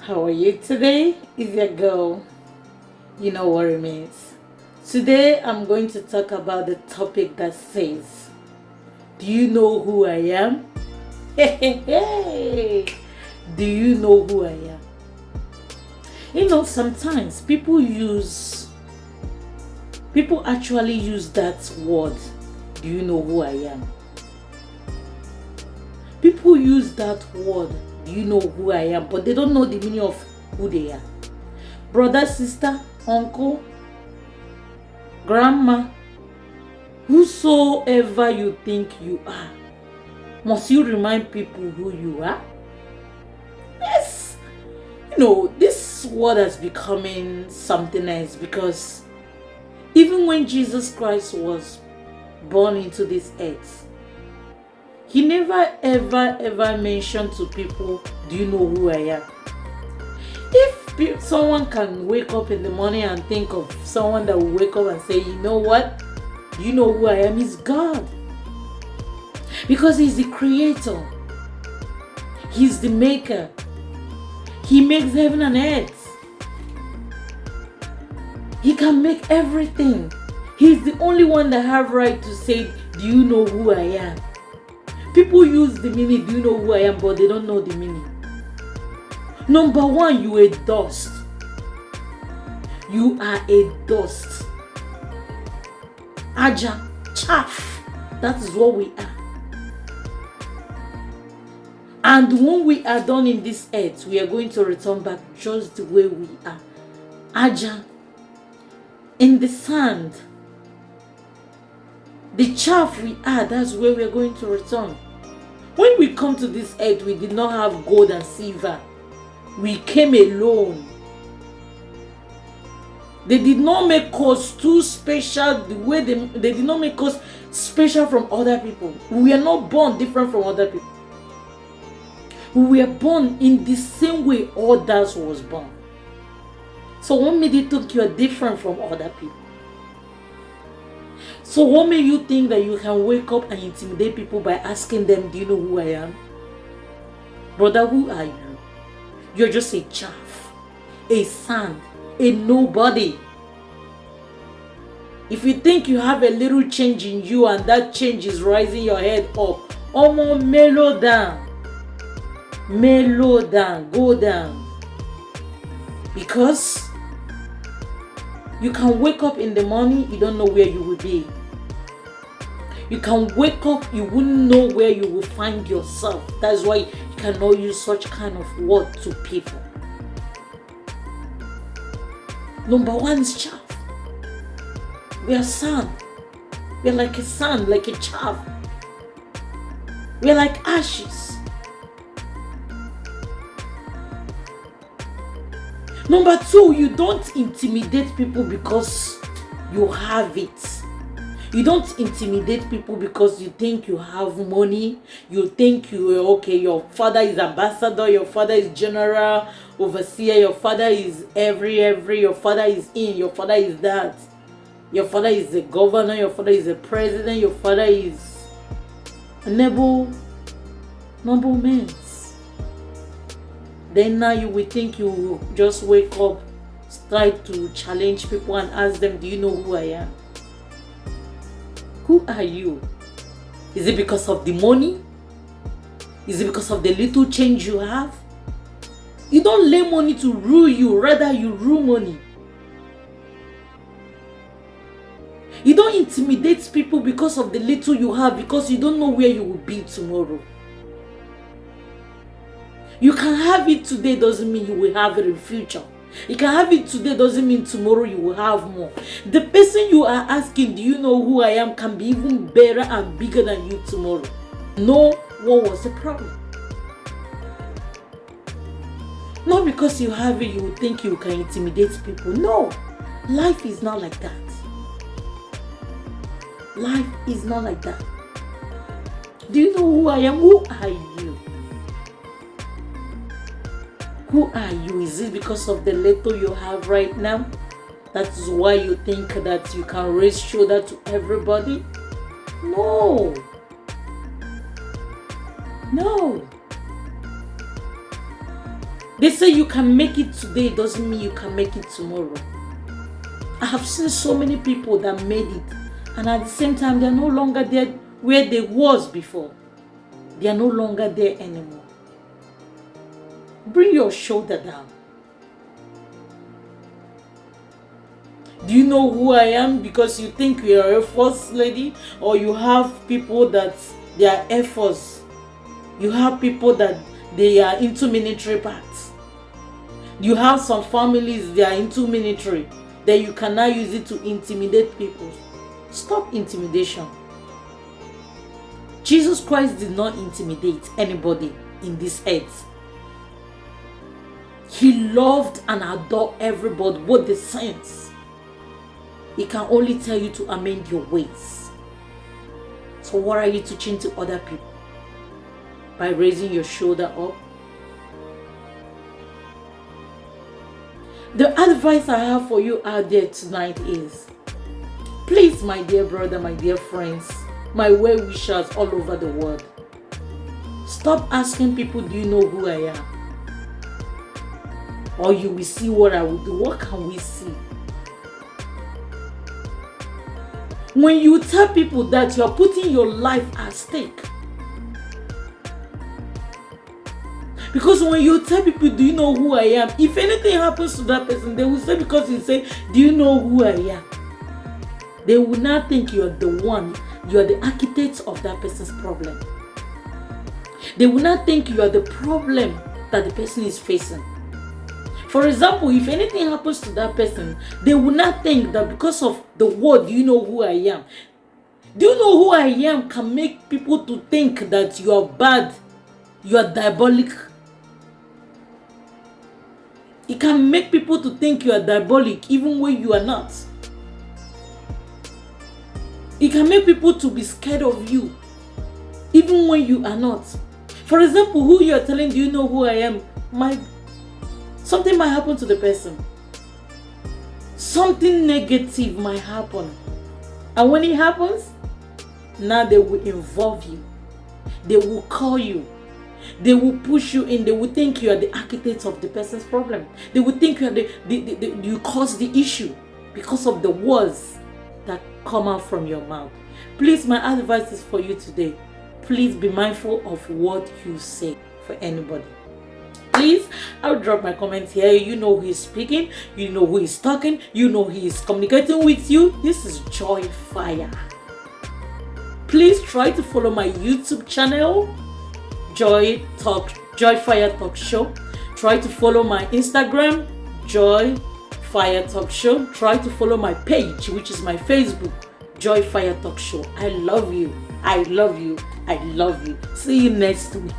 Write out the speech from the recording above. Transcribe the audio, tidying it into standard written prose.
How are you today? Is your girl? You know what it means. Today I'm going to talk about the topic that says, do you know who I am? Hey, do you know who I am? Sometimes people actually use that word, do you know who I am? People use that word, do you know who I am? But they don't know the meaning of who they are. Brother, sister, uncle, grandma, whosoever you think you are, must you remind people who you are? Yes. This word has becoming something else, because even when Jesus Christ was born into this earth, he never ever mentioned to people, do you know who I am? If someone can wake up in the morning and think of someone that will wake up and say, you know what, do you know who I am? Is God. Because he's the creator. He's the maker. He makes heaven and earth. He can make everything. He's the only one that have right to say, do you know who I am? People use the meaning, do you know who I am, but they don't know the meaning. Number one, you a dust. You are a dust. Aja, chaff. That is what we are. And when we are done in this earth, we are going to return back just the way we are. Aja, in the sand. The chaff we are, that's where we are going to return. When we come to this earth, we did not have gold and silver. We came alone. They did not make us too special the way they did not make us special from other people. We are not born different from other people. We were born in the same way others was born. So what made you think you are different from other people? So what made you think that you can wake up and intimidate people by asking them, do you know who I am? Brother, who are you? You're just a chaff, a sand, a nobody. If you think you have a little change in you and that change is rising your head up, almost mellow down. Mellow down, go down. Because you can wake up in the morning, you don't know where you will be. You can wake up, you wouldn't know where you will find yourself. That's why you cannot use such kind of word to people. Number one is chaff. We are sand. We are like a sand, like a chaff. We are like ashes. Number two, you don't intimidate people because you have it. You don't intimidate people because you think you have money. You think you are okay. Your father is ambassador. Your father is general overseer. Your father is every. Your father is in. Your father is that. Your father is a governor. Your father is a president. Your father is a noble man. Then now you will think you will just wake up, try to challenge people and ask them, do you know who I am? Who are you? Is it because of the money? Is it because of the little change you have? You don't let money to rule you, rather you rule money. You don't intimidate people because of the little you have, because you don't know where you will be tomorrow. You can have it today doesn't mean you will have it in future. You can have it today doesn't mean tomorrow you will have more. The person you are asking, do you know who I am, can be even better and bigger than you tomorrow. Know what was the problem. Not because you have it, you will think you can intimidate people. No, life is not like that. Life is not like that. Do you know who I am? Who are you? Who are you? Is it because of the little you have right now? That is why you think that you can raise shoulder to everybody? No. No. They say you can make it today, doesn't mean you can make it tomorrow. I have seen so many people that made it, and at the same time, they're no longer there where they was before. They are no longer there anymore. Bring your shoulder down. Do you know who I am because you think you are a first lady, or you have people that they are Air Force? You have people that they are into military parts. You have some families they are into military, that you cannot use it to intimidate people. Stop intimidation. Jesus Christ did not intimidate anybody in this earth. He loved and adored everybody, both the saints. He can only tell you to amend your ways. So what are you teaching to other people? By raising your shoulder up? The advice I have for you out there tonight is, please, my dear brother, my dear friends, my well-wishers all over the world, stop asking people, do you know who I am? Or you will see what I will do. What can we see? When you tell people that you are putting your life at stake. Because when you tell people, do you know who I am? If anything happens to that person, they will say, because you say, do you know who I am? They will not think you are the one, you are the architect of that person's problem. They will not think you are the problem that the person is facing. For example, if anything happens to that person, they will not think that because of the word, do you know who I am? Do you know who I am can make people to think that you are bad, you are diabolic. It can make people to think you are diabolic even when you are not. It can make people to be scared of you even when you are not. For example, who you are telling, do you know who I am? Something might happen to the person. Something negative might happen. And when it happens, now they will involve you. They will call you. They will push you in. They will think you are the architect of the person's problem. They will think you are you caused the issue because of the words that come out from your mouth. Please, my advice is for you today. Please be mindful of what you say for anybody. Please, I'll drop my comments here. You know who is speaking. You know who is talking. You know he is communicating with you. This is Joy Fire. Please try to follow my YouTube channel, Joy Fire Talk Show. Try to follow my Instagram, Joy Fire Talk Show. Try to follow my page, which is my Facebook, Joy Fire Talk Show. I love you. I love you. I love you. See you next week.